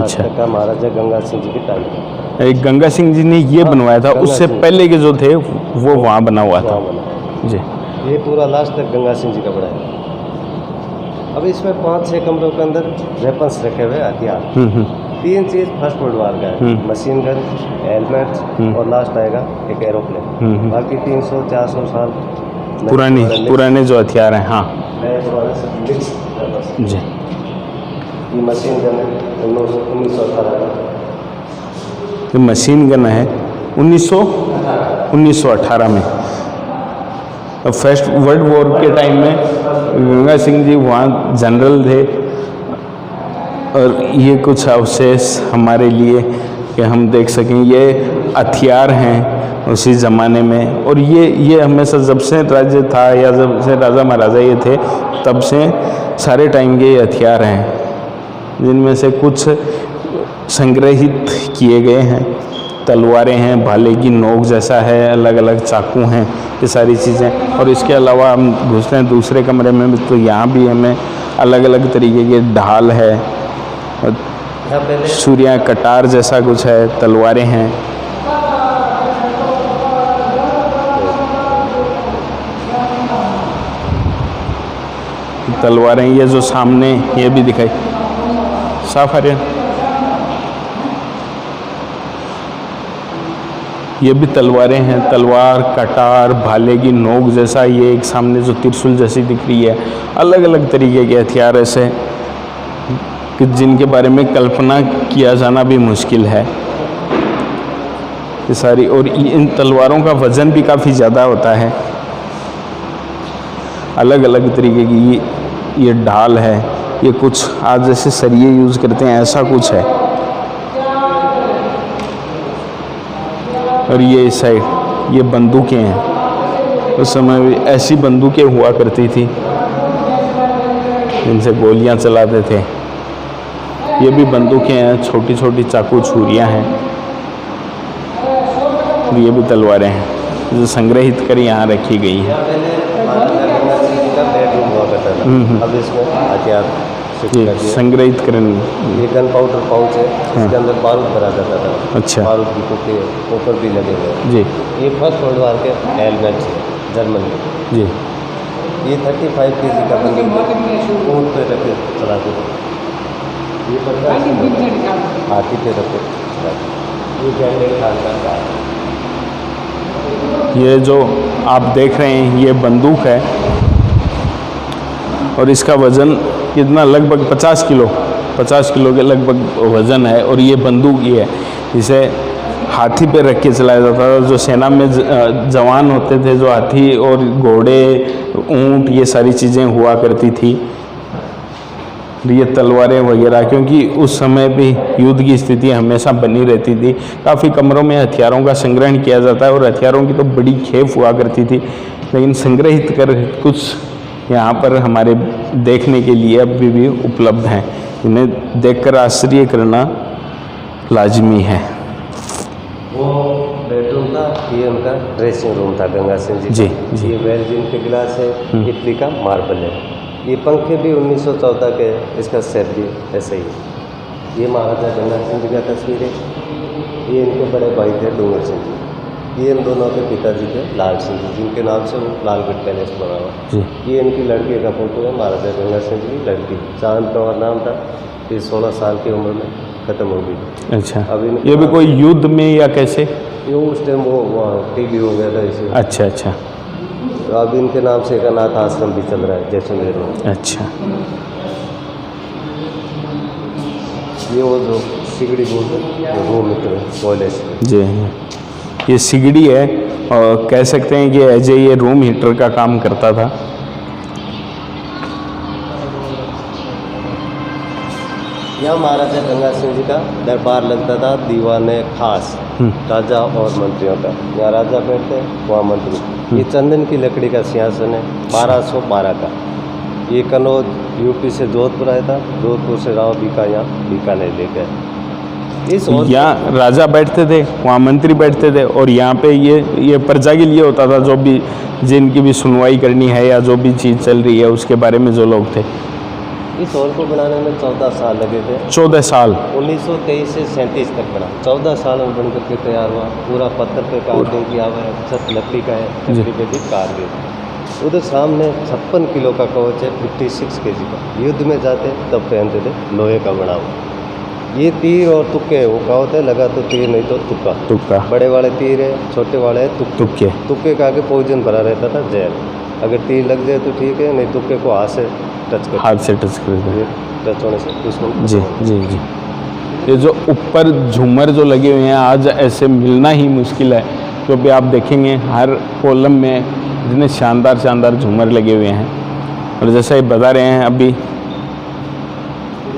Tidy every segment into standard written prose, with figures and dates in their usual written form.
अच्छा, का महाराजा गंगा सिंह जी के टाइम का। एक गंगा सिंह जी ने ये बनवाया था, उससे पहले के जो थे वो वहाँ बना हुआ था जी। ये पूरा लास्ट तक गंगा सिंह जी का बना है। अब इसमें 5-6 कमरों के अंदर वेपन्स रखे हुए हथियार। 3 चीज़ फर्स्ट वर्ल्ड वार का है, मशीन गन, हेलमेट और लास्ट आएगा एक एरोप्लेन। बाकी 300-400 साल पुराने जो हथियार हैं। हाँ जी। ये मशीन गन है 1918 का। तो मशीन गन है 1918 में। फर्स्ट वर्ल्ड वॉर के टाइम में गंगा सिंह जी वहाँ जनरल थे, और ये कुछ अवशेष हमारे लिए कि हम देख सकें, ये हथियार हैं उसी ज़माने में। और ये हमेशा जब से राज्य था या जब से राजा महाराजा ये थे तब से सारे टाइम के हथियार हैं, जिनमें से कुछ संग्रहित किए गए हैं। तलवारें हैं, भाले की नोक जैसा है, अलग अलग चाकू हैं, ये सारी चीज़ें। और इसके अलावा हम घुसते हैं दूसरे कमरे में, तो यहाँ भी हमें अलग अलग तरीके के ढाल है, सूर्या कटार जैसा कुछ है, तलवारें हैं। तलवारें ये जो सामने ये भी दिखाई साफ आ रही है, ये भी तलवारें हैं। तलवार, कटार, भाले की नोक जैसा, ये एक सामने जो त्रिशूल जैसी दिख रही है। अलग अलग तरीके के हथियार ऐसे कि जिनके बारे में कल्पना किया जाना भी मुश्किल है ये सारी। और इन तलवारों का वज़न भी काफ़ी ज़्यादा होता है। अलग अलग तरीके की ये ढाल है, ये कुछ आज जैसे सरिये यूज़ करते हैं ऐसा कुछ है। और ये इस साइड ये बंदूकें हैं। उस समय भी ऐसी बंदूकें हुआ करती थी जिनसे गोलियां चलाते थे। ये भी बंदूकें हैं, छोटी छोटी चाकू छुरियां हैं। ये भी तलवारें हैं जो संग्रहित कर यहाँ रखी गई हैं। अब इसमें हथियार संग्रहित करने, ये गन पाउडर पाउच है, इसके अंदर बारूद भरा जाता था। अच्छा, बारूद की कुप्पी ऊपर भी लगे हुए जी। ये फर्स्ट वर्ल्ड वार के हेलमेट जर्मन के जी। ये 35 kg का बंदूक ऊँट पे रखे चलाते थे। ये 50 हाथी पे रखे चलाते। ये गैंडे का ये जो आप देख रहे हैं ये बंदूक है, और इसका वज़न कितना, लगभग 50 किलो के लगभग वज़न है। और ये बंदूक ये है, इसे हाथी पे रख के चलाया जाता था। जो सेना में जवान होते थे, जो हाथी और घोड़े, ऊंट, ये सारी चीज़ें हुआ करती थी। ये तलवारें वगैरह, क्योंकि उस समय भी युद्ध की स्थिति हमेशा बनी रहती थी। काफ़ी कमरों में हथियारों का संग्रहण किया जाता है, और हथियारों की तो बड़ी खेप हुआ करती थी, लेकिन संग्रहित कर कुछ यहाँ पर हमारे देखने के लिए अभी भी उपलब्ध हैं। इन्हें देखकर आश्चर्य करना लाजमी है। वो बेडरूम था, ये उनका ड्रेसिंग रूम था गंगा सिंह जी। जी जी। ये बेल्जियम के गिलास है, इटली का मार्बल है। ये पंखे भी 1914 के, इसका सेट भी ऐसे ही है। ये महाराजा गंगा सिंह जी का तस्वीर है। ये इनके बड़े भाई थे डूंगर सिंह जी। ये इन दोनों के पिताजी थे लाल सिंह जी, जिनके नाम से वो लालगढ़ पैलेस बना हुआ। ये इनकी लड़की का फोटो है, महाराजा गंगा सिंह जी की लड़की, चांद पवार नाम था। ये 16 साल की उम्र में ख़त्म हो गई। अच्छा, अब ये भी कोई युद्ध में या कैसे? ये उस टाइम वो टीबी हो गया था इसे। अच्छा अच्छा। तो अब इनके नाम से एक अनाथ आश्रम भी चल रहा है जैसलमेर में। अच्छा। ये वो जो सिगड़ी बोलते हैं, वो मित्र टॉयलेट जी, ये सिगड़ी है, और कह सकते हैं कि एज ये रूम हीटर का काम करता था। यहाँ महाराजा गंगा सिंह जी का दरबार लगता था, दीवाने खास राजा और मंत्रियों का। यहाँ राजा बैठते हैं, वहाँ मंत्री। ये चंदन की लकड़ी का सिंहासन है, 1212 का। ये कन्नौज यूपी से जोधपुर आया था, जोधपुर से राव बीका यहाँ बीकानेर ले गए। यहाँ राजा बैठते थे, वहाँ मंत्री बैठते थे, और यहाँ पे ये प्रजा के लिए होता था, जो भी जिनकी भी सुनवाई करनी है या जो भी चीज़ चल रही है उसके बारे में जो लोग थे। इस हॉल को बनाने में 14 साल लगे थे। 14 साल। 1923 से 37 तक बना, 14 साल में बन करके तैयार हुआ। पूरा पत्थर पे कार्विंग किया हुआ है, छत लकड़ी का है, लकड़ी पे भी कार्विंग। उधर सामने 56 किलो का कवच है, 56 kg का। युद्ध में जाते तब पहनते थे, लोहे का बना हुआ। ये तीर और तुक्के, वो कहावत है, लगा तो तीर नहीं तो तुक्का। बड़े वाले तीर है, छोटे वाले है तुक्के। तुक्के का आगे पॉइजन भरा रहता था, जहर। अगर तीर लग जाए तो ठीक है, नहीं तुक्के को हाथ से टच कर, टच होने से दुश्मन। जी जी जी। ये जो ऊपर झूमर जो लगे हुए हैं, आज ऐसे मिलना ही मुश्किल है, क्योंकि आप देखेंगे हर कॉलम में इतने शानदार शानदार झूमर लगे हुए हैं। और जैसा ये बता रहे हैं अभी,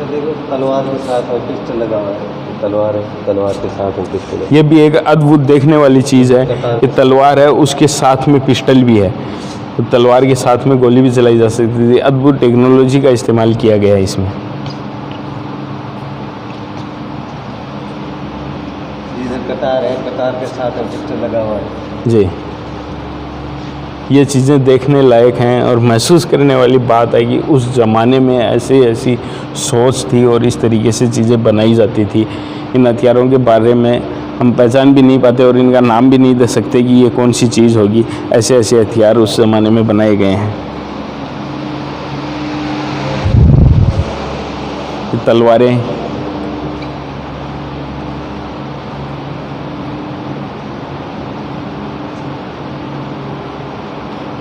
देखो तलवार के साथ और पिस्टल लगा हुआ है, तलवार है, तलवार के साथ और पिस्टल है। ये भी एक अद्भुत देखने वाली चीज़ है। ये तलवार है, उसके साथ में पिस्टल भी है। तो तलवार के साथ में गोली भी चलाई जा सकती थी। अद्भुत टेक्नोलॉजी का इस्तेमाल किया गया है इसमें। इधर कतार है, कतार के साथ में पिस्टल लगा हुआ है। जी, ये चीज़ें देखने लायक हैं और महसूस करने वाली बात है कि उस ज़माने में ऐसी सोच थी और इस तरीके से चीज़ें बनाई जाती थी। इन हथियारों के बारे में हम पहचान भी नहीं पाते और इनका नाम भी नहीं दे सकते कि ये कौन सी चीज़ होगी। ऐसे हथियार उस ज़माने में बनाए गए हैं। तलवारें,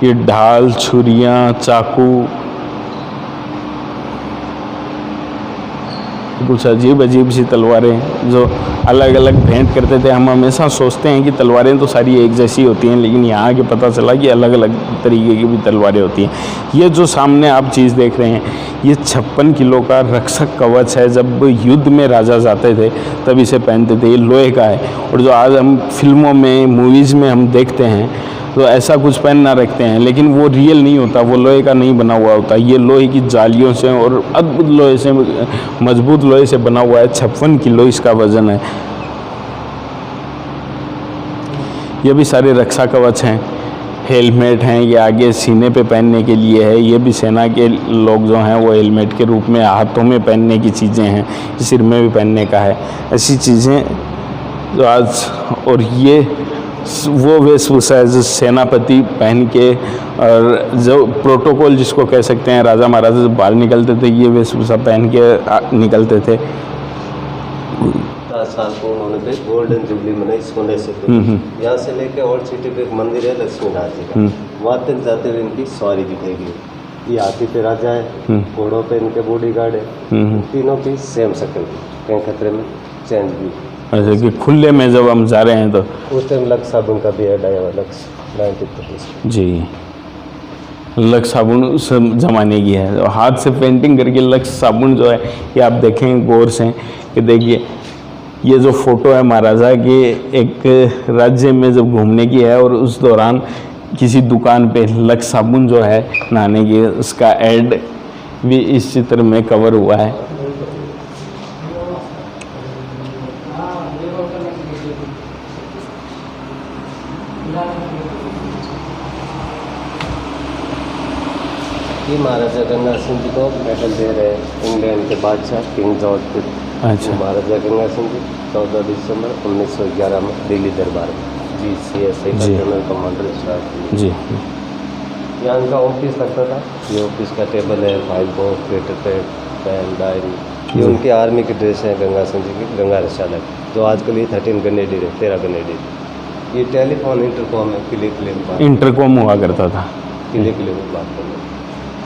ये ढाल, छुरियाँ, चाकू, कुछ अजीब अजीब सी तलवारें जो अलग अलग भेंट करते थे। हम हमेशा सोचते हैं कि तलवारें तो सारी एक जैसी होती हैं, लेकिन यहाँ आके पता चला कि अलग अलग तरीके की भी तलवारें होती हैं। ये जो सामने आप चीज़ देख रहे हैं, ये 56 किलो का रक्षक कवच है। जब युद्ध में राजा जाते थे तब इसे पहनते थे। ये लोहे का है और जो आज हम फिल्मों में, मूवीज़ में हम देखते हैं तो ऐसा कुछ पहनना रखते हैं, लेकिन वो रियल नहीं होता, वो लोहे का नहीं बना हुआ होता। ये लोहे की जालियों से और अद्भुत लोहे से, मजबूत लोहे से बना हुआ है। 56 किलो इसका वज़न है। ये भी सारे रक्षा कवच हैं। हेलमेट हैं, ये आगे सीने पे पहनने के लिए है। ये भी सेना के लोग जो हैं वो हेलमेट के रूप में हाथों में पहनने की चीज़ें हैं, सिर में भी पहनने का है। ऐसी चीज़ें जो आज, और ये वो वेशभूषा है जो सेनापति पहन के, और जो प्रोटोकॉल जिसको कह सकते हैं, राजा महाराजा जब बाहर निकलते थे ये वेशभूषा पहन के निकलते थे। 10 साल को उन्होंने गोल्डन जुबली मनाई सोने से। यहाँ से लेके ओल्ड सिटी पे एक मंदिर है लक्ष्मीनाथ जी का, वहाँ तक जाते हुए इनकी सवारी दिखेगी। ये हाथी पे राजा है, घोड़ों पे इनके बॉडीगार्ड है। तीनों की सेम शक्ल, कहीं खतरे में चेंज भी। ऐसे कि खुले में जब हम जा रहे हैं तो उस टाइम लक्स साबुन का भी ऐड आया हुआ, लक्स 90%। जी, लक्स साबुन उस ज़माने की है। और हाथ से पेंटिंग करके लक्स साबुन जो है, ये आप देखेंगे गौर से कि देखिए, ये जो फ़ोटो है महाराजा के एक राज्य में जब घूमने की है, और उस दौरान किसी दुकान पे लक्स साबुन जो है नहाने की, उसका ऐड भी इस चित्र में कवर हुआ है। ये महाराजा गंगा सिंह जी को मेडल दे रहे हैं इंग्लैंड के बादशाह किंग जॉर्ज। अच्छा, महाराजा गंगा सिंह जी 14 दिसंबर 1911 में दिल्ली दरबार में GCSA का जनरल कमांडर स्टार्ट जी। यहाँ उनका ऑफिस लगता था। ये ऑफिस का टेबल है, file box, letter pad, pen, diary. ये उनकी आर्मी की ड्रेस है गंगा सिंह जी की, गंगा रक्षालय, जो आजकल ये 13 ग्रेनेडियर है, 13 ग्रेनेडियर। ये टेलीफोन इंटरकॉम है, किले इंटरकॉम हुआ करता था, किले में बात करना।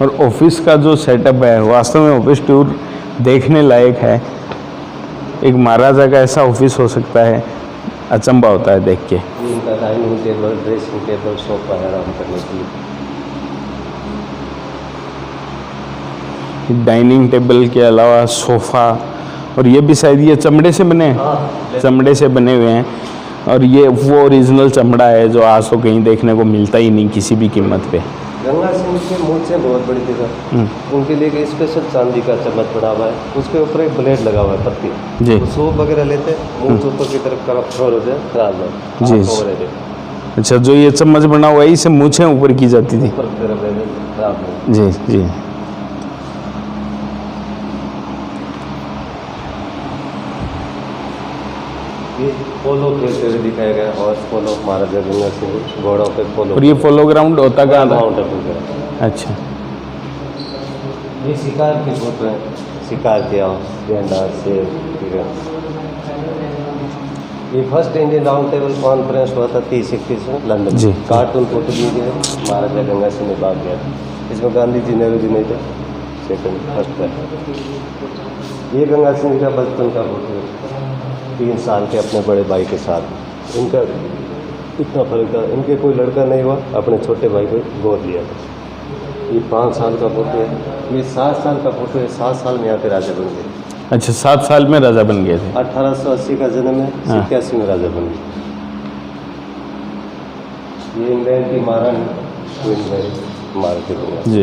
और ऑफिस का जो सेटअप है वास्तव में ऑफिस टूर देखने लायक है। एक महाराजा का ऐसा ऑफिस हो सकता है, अचंभा होता है देख के। इनका dining table, dressing table, sofa है आराम करने के लिए। डाइनिंग टेबल के अलावा सोफ़ा, और ये भी शायद ये चमड़े से बने हैं, चमड़े से बने हुए हैं। और ये वो ओरिजिनल चमड़ा है जो आज तो कहीं देखने को मिलता ही नहीं किसी भी कीमत पे। गंगा सिंह की मूंछ बहुत बड़ी थी सर, उनके लिए एक स्पेशल चांदी का चम्मच पड़ा हुआ है, उसके ऊपर एक ब्लेड लगा हुआ है, पत्ती जी। सूप वगैरह लेते मूंछ ऊपर की तरफ फ्लोर हो जाए, खराब हो जी। अच्छा, जो ये चम्मच बना हुआ है इसे मूंछें ऊपर की जाती थी। खराब जी जी। ये पोलो खेलते हुए दिखाया गया, हॉर्स पोलो, महाराजा गंगा सिंह घोड़ों पे पोलो। और ये पोलो ग्राउंड होता कहाँ था? माउंट आबू का। अच्छा। ये शिकार की फोटो है, शिकार किया गेंडा शेर हिरण। ये first Indian round table conference हुआ था 30-31 में लंदन जी। में। कार्टून फोटो दिए गए, महाराजा गंगा सिंह ने भाग गया था। इसमें गांधी जी नेहरू जी नहीं थे, सेकंड फर्स्ट है। ये गंगा सिंह का बचपन का फोटो है, 3 साल के अपने बड़े भाई के साथ। इनका इतना फर्क था, इनके कोई लड़का नहीं हुआ, अपने छोटे भाई को गोद लिया था। ये 5 साल का फोटो है। ये 7 साल का फोटो है, 7 साल में यहाँ पे राजा बन गए। अच्छा, 7 साल में राजा बन गए थे। 1880 का जन्म है, हाँ। 81 में राजा बन गए। ये इंग्लैंड की महारानी क्वीन मैरी मारती थी। जी।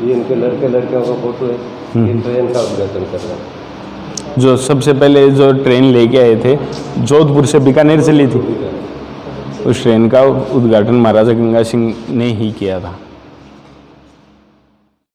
ये इनके लड़के लड़कियों का फोटो है। ये ट्रेन का उद्घाटन कर रहे हैं। जो सबसे पहले जो ट्रेन लेके आए थे जोधपुर से बीकानेर से ली थी, उस ट्रेन का उद्घाटन महाराजा गंगा सिंह ने ही किया था।